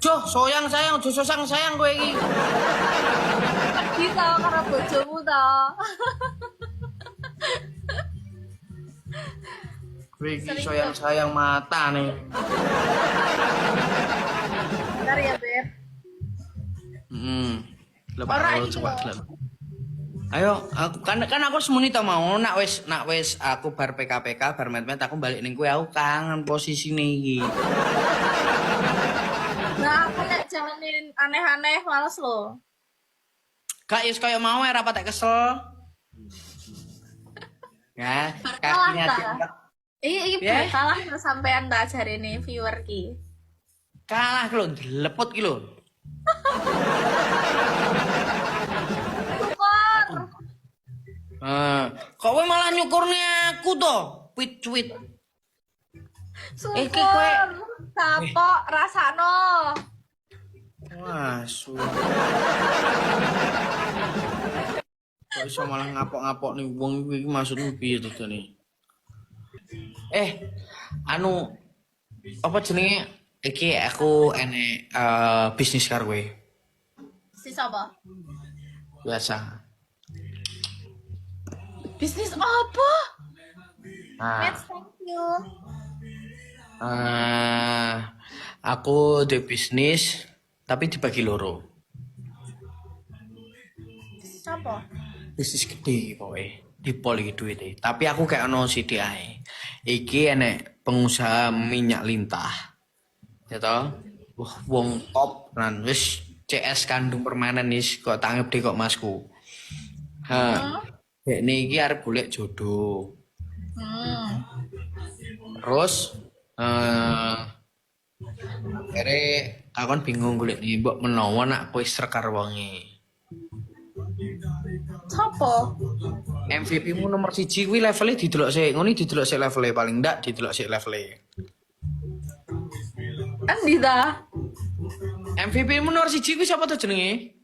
Joh, sayang sayang, ojo sayang sayang kowe iki. Pergi tau karo bojomu tau. Kowe iki Sering sayang tuh. sayang mata nih. Bentar ya, Beb. Lepas Ora kalau iki coba lho. gelem. Ayo, aku kan aku semuni tau mau nak wis aku bar PKPK bar met-met aku balik ning kowe aku kangen posisine iki. Nah, aku nek jalanin aneh-aneh males loh. Gak yus kayak mau ya rapat kesel. Ya, Berkalah kakinya ta. diangkat. Iki Ya, berkalah ta sampean tak jarene viewer ki. kalah ki lho, dileput ki lho. Syukur. Kok kowe malah nyukurne aku to? Pit-wit. Iki kowe Syukur. Kapok rasano. wah, kok iso malah ngapok-ngapok nih wong iki maksudmu piye to jane? Anu apa jenenge? Iki aku enek bisnis karo kowe. Si sapa? Biasa. Bisnis apa? Nah, Let's thank you. aku di bisnis tapi dibagi loro. Sapa? Bisnis gede pokoknya dipol iki duwite. Tapi aku kayak ono sithik ae. Iki enek pengusaha minyak lintah. Ya toh? Wah, wong top kan wis CS kandung permanen wis kok tanggep deh kok masku. Ha, Hmm. dekne iki arep golek jodoh. Hmm. Terus akhirnya aku kan bingung golek nih mbok menawa nak kowe srek karo wonge. Sapa? MVP mu nomor siji kuwi levelnya didelok sik, ngono didelok sik levelnya paling ndak didelok sik levelnya. Endi ta? MVP mu nomor siji kuwi sapa to jenenge?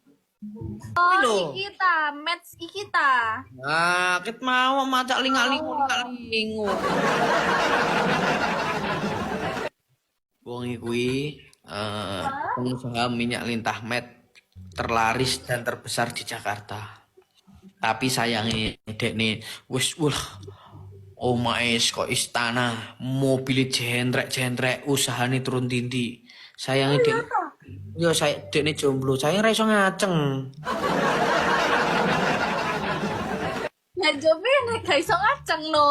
Kuwi lho. Oh, iki ta, match iki ta. Nah, ket mau macak linga-lingu. Wong iki kuwi pengusaha minyak lintah met terlaris dan terbesar di Jakarta. Tapi sayangnya dekne wis omahe kok istana, mobil jendrek-jendrek, usahane turun tindi. Sayangnya dek yo saya dekne jomblo, saya ora iso ngaceng. Ya jobe nek gak iso ngaceng no.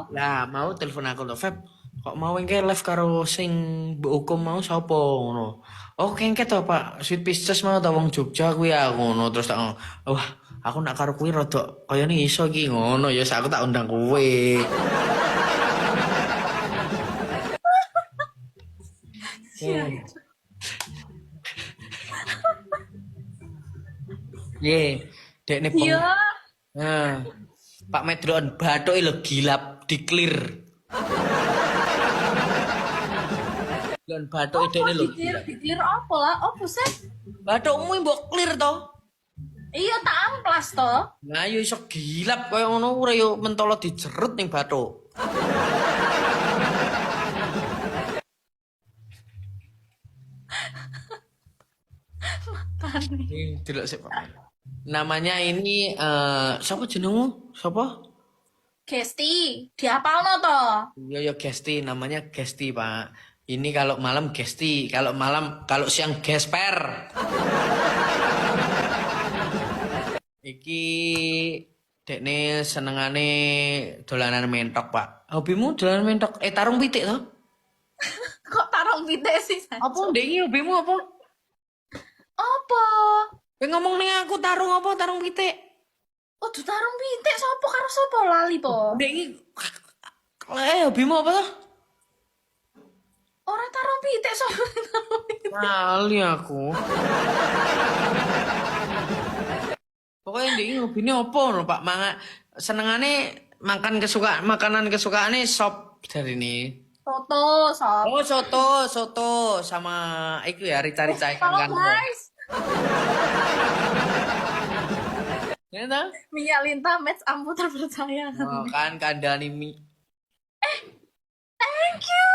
Lah mau telepon aku lho, Feb. Kok mau engke live karo sing mbok hukum mau sapa ngono. Oh kengket to Pak, Sweet Pisces mau ta wong Jogja kuwi aku ngono terus tak ngono. Wah, aku nak karo kuwi rada kaya nih iso iki ngono ya aku tak undang kowe. Ye, dekne Iya. Nah, Pak Medron bathuke lho gilap diklir. Lan bathuke dekne lho Dikir, gilap. dikir apa lah? Apa sih? Bathukmu mbok clear to? Iya tak amplas to. Nah, yo iso gilap kaya ngono ora yo mentolo dijerut ning bathuk. Delok sik Pak. Namanya ini sapa jenengmu? Sapa? Gesti, diapalno to. Yo Gesti, namanya Gesti, Pak. Ini kalau malam Gesti, kalau malam kalau siang Gesper. Iki dekne senengane dolanan mentok, Pak. Hobimu dolanan mentok? Tarung pitik to? Kok tarung pitik sih? Apa ndek iki hobimu apa? Apa? Kowe ngomong ning aku tarung apa tarung pitik? Oh, tarung pitik sapa karo sapa lali po? Ndek iki hobimu apa to? Ora tarung pitik sapa tarung pitik. Kali aku. Pokoknya ndek iki hobine apa lho, Pak? Senengane makan makanan kesukaane sop dari ini. Soto, sop. Oh, soto sama itu ya rica-rica ikan Kalau kan. guys, Ya toh? minyak lintah match ampuh terpercaya. Oh, kan kandani mi. Thank you.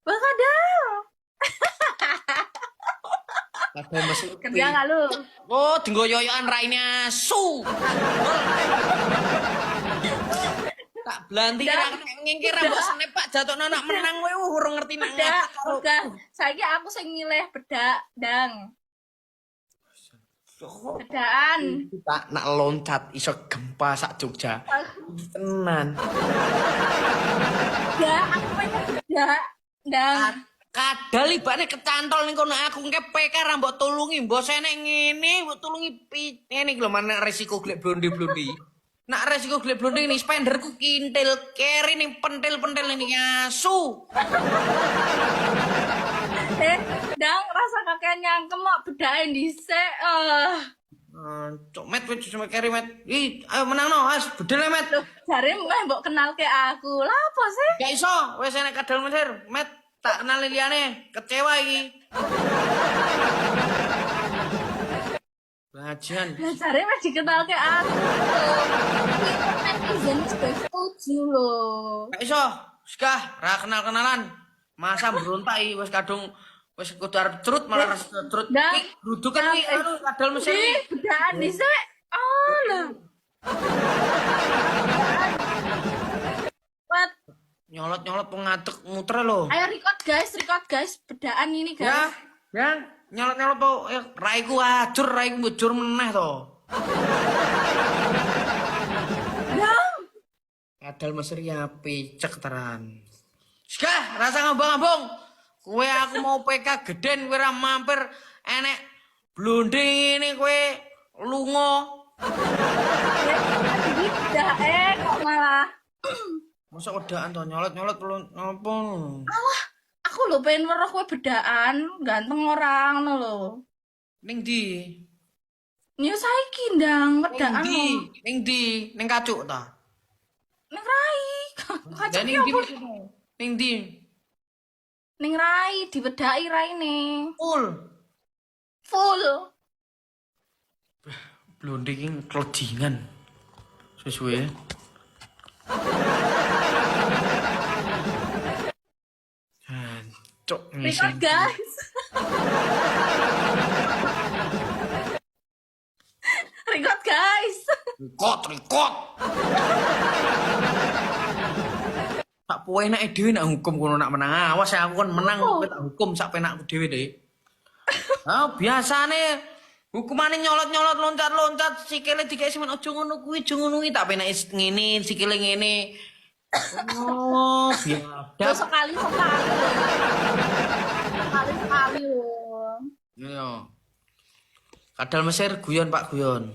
Bang Kadal. Kadal Mesir. Kerja nggak lu? Oh, dinggoyoyokan raine asu. Tak belanti kira ngingkir rambut snap Pak jatuhno anak menang kowe urung ngerti nak Udah. Saiki aku sing milih bedak, Dang. Bedaan. tak nak loncat iso gempa sak Jogja. Tenan. Ya, aku pengen bedak, Dang. Kadal ibane kecantol ning kono aku engke PK ra mbok tulungi, mbok enek ngene mbok tulungi ngene iki lho mana resiko glek blondi-blondi. Nak resiko glek blondi ini spenderku kintil keri ning pentil-pentil ini asu. Dang rasa kakean nyangkem kok bedake dhisik. Cok met wis cuma keri met. Ih, ayo menang no, as bedel met. Loh, jare meh mbok kenal ke aku. Lah apa sih? Gak iso, wis enek kadal Mesir, met tak kenal liyane, kecewa iki. Bajan. Lah jare meh dikenal ke aku. Netizen wis setuju loh. Gak iso, segah ra kenal-kenalan. Masa berontak iki wis kadung wis kudu arep cerut malah rasa cerut. Dah. Iki grudukan iki anu kadal Mesir iki. Bedaan dhisik. Oh lah. What? Nyolot-nyolot pengadek muter lho. Ayo record guys, bedaan ini Ya, guys. ya, nyolot-nyolot to, raiku ajur, raiku bujur meneh to. Dang. Kadal Mesir ya picek teran. Skah, rasa ngambang-ngambang. Kue aku mau PK geden, kue ra mampir enek blonding ini kue lungo. Jadi bedake kok malah. Masa wedaan to nyolot-nyolot belum ngapun. Alah, aku lho pengen weruh kowe bedaan, ganteng orang ngono lho. Ning di, Yo saiki ndang bedaan. ning kacuk ta. Ning rai. Kacau Ning di, apa? ning di, Ning rai dibedaki raine. full. Full. Blonding ini kelodingan. Sesuai. Cok Record guys. Record guys. Record. Tak puwe nek dhewe nak hukum kono nak menang. Awas ya aku kan menang kowe tak hukum sak penakku dhewe deh. Ah biasane hukumane nyolot-nyolot loncat-loncat sikile dikek semen aja ngono kuwi tak penak ngene sikile ngene. Oh, biadab. Sekali. Sekali loh. Iya. Kadal Mesir guyon Pak guyon.